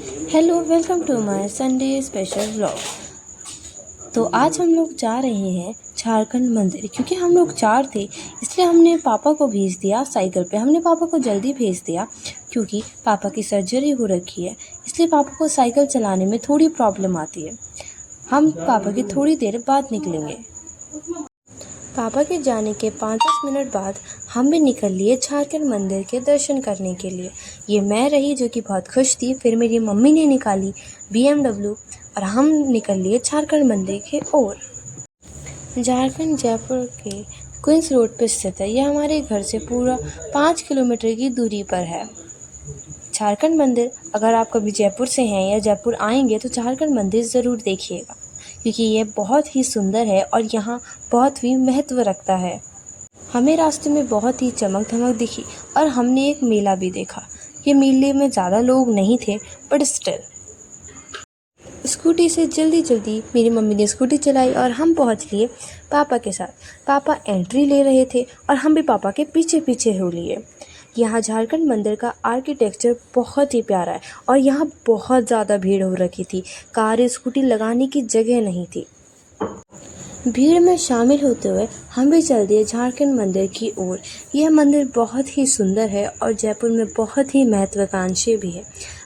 Hello, welcome to my Sunday special vlog. तो आज हम लोग जा रहे हैं झारखंड मंदिर, क्योंकि हम लोग 4 थे इसलिए हमने पापा को भेज दिया साइकिल पे। हमने पापा को जल्दी भेज दिया क्योंकि पापा की सर्जरी हो रखी है, इसलिए पापा को साइकिल चलाने में थोड़ी प्रॉब्लम आती है। हम पापा की थोड़ी देर बाद निकलेंगे। पापा के जाने के 5-10 मिनट बाद हम भी निकल लिए झारखंड मंदिर के दर्शन करने के लिए। ये मैं रही जो कि बहुत खुश थी। फिर मेरी मम्मी ने निकाली BMW और हम निकल लिए झारखंड मंदिर की ओर। झारखंड जयपुर के क्वींस रोड पर स्थित है। यह हमारे घर से पूरा 5 किलोमीटर की दूरी पर है। झारखंड मंदिर, अगर आप कभी जयपुर से हैं या जयपुर आएंगे तो झारखंड मंदिर ज़रूर देखिएगा, क्योंकि ये बहुत ही सुंदर है और यहाँ बहुत ही महत्व रखता है। हमें रास्ते में बहुत ही चमक धमक दिखी और हमने एक मेला भी देखा। ये मेले में ज़्यादा लोग नहीं थे, बट स्टिल स्कूटी से जल्दी मेरी मम्मी ने स्कूटी चलाई और हम पहुंच लिए पापा के साथ। पापा एंट्री ले रहे थे और हम भी पापा के पीछे पीछे हो लिए। यहाँ झारखंड मंदिर का आर्किटेक्चर बहुत ही प्यारा है और यहाँ बहुत ज़्यादा भीड़ हो रखी थी। कार स्कूटी लगाने की जगह नहीं थी। भीड़ में शामिल होते हुए हम भी चल दिए झारखंड मंदिर की ओर। यह मंदिर बहुत ही सुंदर है और जयपुर में बहुत ही महत्वाकांक्षी भी है।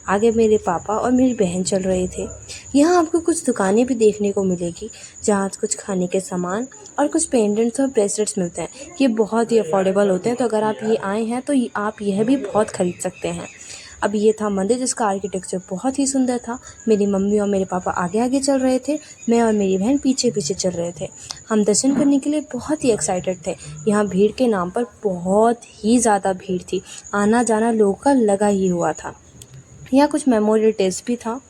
आगे मेरे पापा और मेरी बहन चल रहे थे। यहाँ आपको कुछ दुकानें भी देखने को मिलेगी, जहाँ कुछ खाने के सामान और कुछ पेंडेंट्स और ब्रेसलेट्स मिलते हैं। ये बहुत ही अफोर्डेबल होते हैं, तो अगर आप ये आए हैं तो आप यह भी बहुत खरीद सकते हैं। अब ये था मंदिर, जिसका आर्किटेक्चर बहुत ही सुंदर था। मेरी मम्मी और मेरे पापा आगे आगे चल रहे थे, मैं और मेरी बहन पीछे पीछे चल रहे थे। हम दर्शन करने के लिए बहुत ही एक्साइटेड थे। यहाँ भीड़ के नाम पर बहुत ही ज़्यादा भीड़ थी। आना जाना लोगों का लगा ही हुआ था। यहाँ कुछ मेमोरियल टेस्ट भी था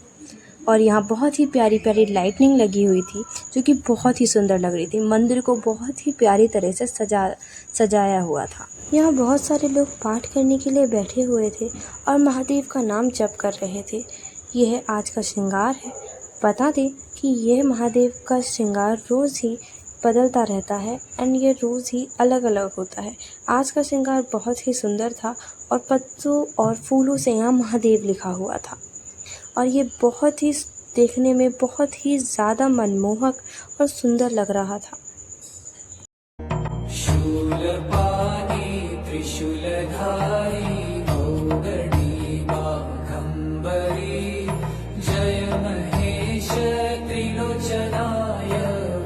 और यहाँ बहुत ही प्यारी प्यारी लाइटनिंग लगी हुई थी, जो कि बहुत ही सुंदर लग रही थी। मंदिर को बहुत ही प्यारी तरह से सजाया हुआ था। यहाँ बहुत सारे लोग पाठ करने के लिए बैठे हुए थे और महादेव का नाम जप कर रहे थे। यह आज का श्रृंगार है। बता दें कि यह महादेव का श्रृंगार रोज़ ही बदलता रहता है एंड ये रोज़ ही अलग अलग होता है। आज का श्रृंगार बहुत ही सुंदर था और पत्तों और फूलों से यहाँ महादेव लिखा हुआ था और ये बहुत ही देखने में बहुत ही ज़्यादा मनमोहक और सुंदर लग रहा था। शूलपाणी त्रिशूलधारी गौगणी बाघंबरी जय महेश त्रिलोचनाय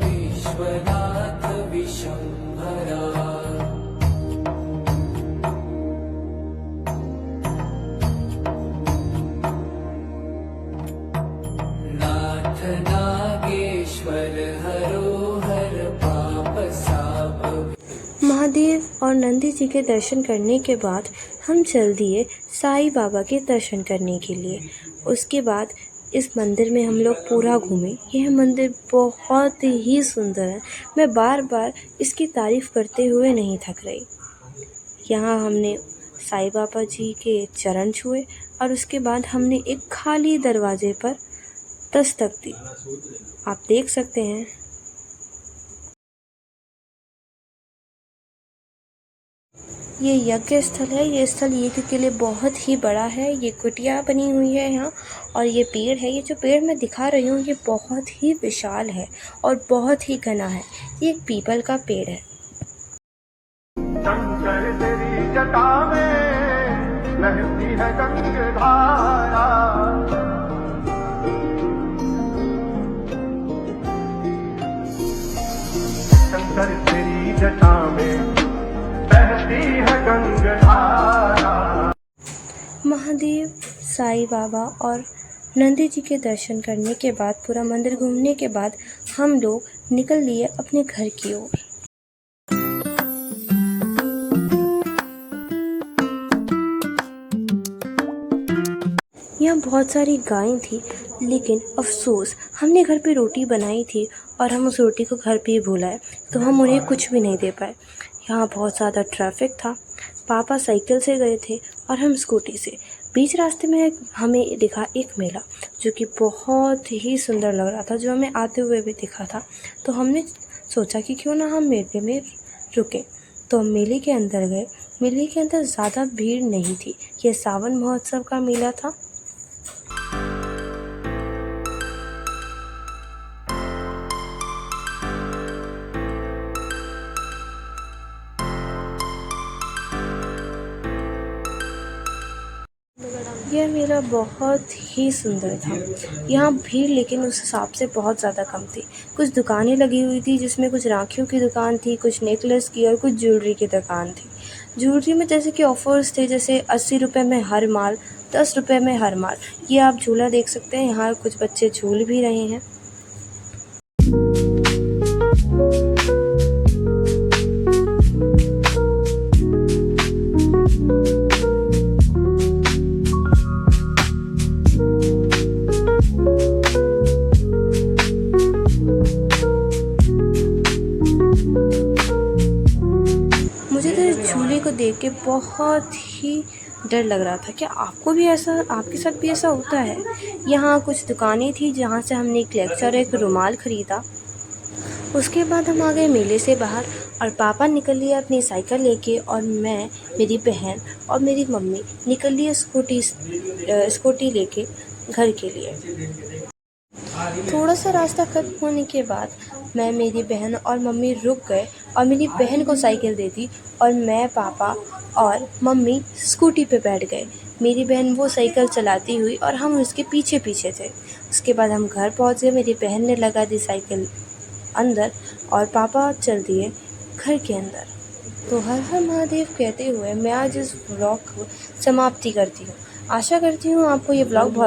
विश्वनाथ विशंभरा। नाथ नागेश्वर हरोहर पाप साप। महादेव और नंदी जी के दर्शन करने के बाद हम चल दिए साईं बाबा के दर्शन करने के लिए। उसके बाद इस मंदिर में हम लोग पूरा घूमे। यह मंदिर बहुत ही सुंदर है। मैं बार बार इसकी तारीफ़ करते हुए नहीं थक रही। यहाँ हमने साईं बाबा जी के चरण छुए और उसके बाद हमने एक खाली दरवाजे पर दस्तक दी। आप देख सकते हैं ये यज्ञ स्थल है। ये स्थल यज्ञ के लिए बहुत ही बड़ा है। ये कुटिया बनी हुई है यहाँ और ये पेड़ है। ये जो पेड़ मैं दिखा रही हूँ ये बहुत ही विशाल है और बहुत ही घना है। ये एक पीपल का पेड़ है। शंकर तेरी जटा में बहती है गंगाधारा, शंकर तेरी जटा में बहती है गंगाधारा। महादेव, साईं बाबा और नंदी जी के दर्शन करने के बाद, पूरा मंदिर घूमने के बाद हम लोग निकल लिए अपने घर की ओर। यहाँ बहुत सारी गायें थी, लेकिन अफसोस हमने घर पे रोटी बनाई थी और हम उस रोटी को घर पे ही भूलाए, तो हम उन्हें कुछ भी नहीं दे पाए। यहाँ बहुत ज़्यादा ट्रैफिक था। पापा साइकिल से गए थे और हम स्कूटी से। बीच रास्ते में हमें दिखा एक मेला, जो कि बहुत ही सुंदर लग रहा था, जो हमें आते हुए भी दिखा था। तो हमने सोचा कि क्यों ना हम मेले में रुकें। तो हम मेले के अंदर गए। मेले के अंदर ज़्यादा भीड़ नहीं थी। यह सावन महोत्सव का मेला था। यह मेला बहुत ही सुंदर था। यहाँ भीड़ लेकिन उस हिसाब से बहुत ज़्यादा कम थी। कुछ दुकानें लगी हुई थी जिसमें कुछ राखियों की दुकान थी, कुछ नेकलेस की और कुछ ज्वेलरी की दुकान थी। ज्वेलरी में जैसे कि ऑफ़र्स थे, जैसे 80 रुपए में हर माल, 10 रुपए में हर माल। ये आप झूला देख सकते हैं, यहाँ कुछ बच्चे झूल भी रहे हैं। मुझे तो इस झूले को देख के बहुत ही डर लग रहा था। क्या आपके साथ भी ऐसा होता है? यहाँ कुछ दुकानें थी जहाँ से हमने एक क्लेचर और एक रुमाल खरीदा। उसके बाद हम आ गए मेले से बाहर और पापा निकल लिए अपनी साइकिल लेके और मैं, मेरी बहन और मेरी मम्मी निकल लिए स्कूटी लेके घर के लिए। थोड़ा सा रास्ता खत्म होने के बाद मैं, मेरी बहन और मम्मी रुक गए और मेरी बहन को साइकिल दे दी और मैं, पापा और मम्मी स्कूटी पे बैठ गए। मेरी बहन वो साइकिल चलाती हुई और हम उसके पीछे पीछे थे। उसके बाद हम घर पहुंच गए। मेरी बहन ने लगा दी साइकिल अंदर और पापा चल दिए घर के अंदर। तो हर हर महादेव कहते हुए मैं आज इस व्लॉग को समाप्ति करती हूँ। आशा करती हूँ आपको ये व्लॉग बहुत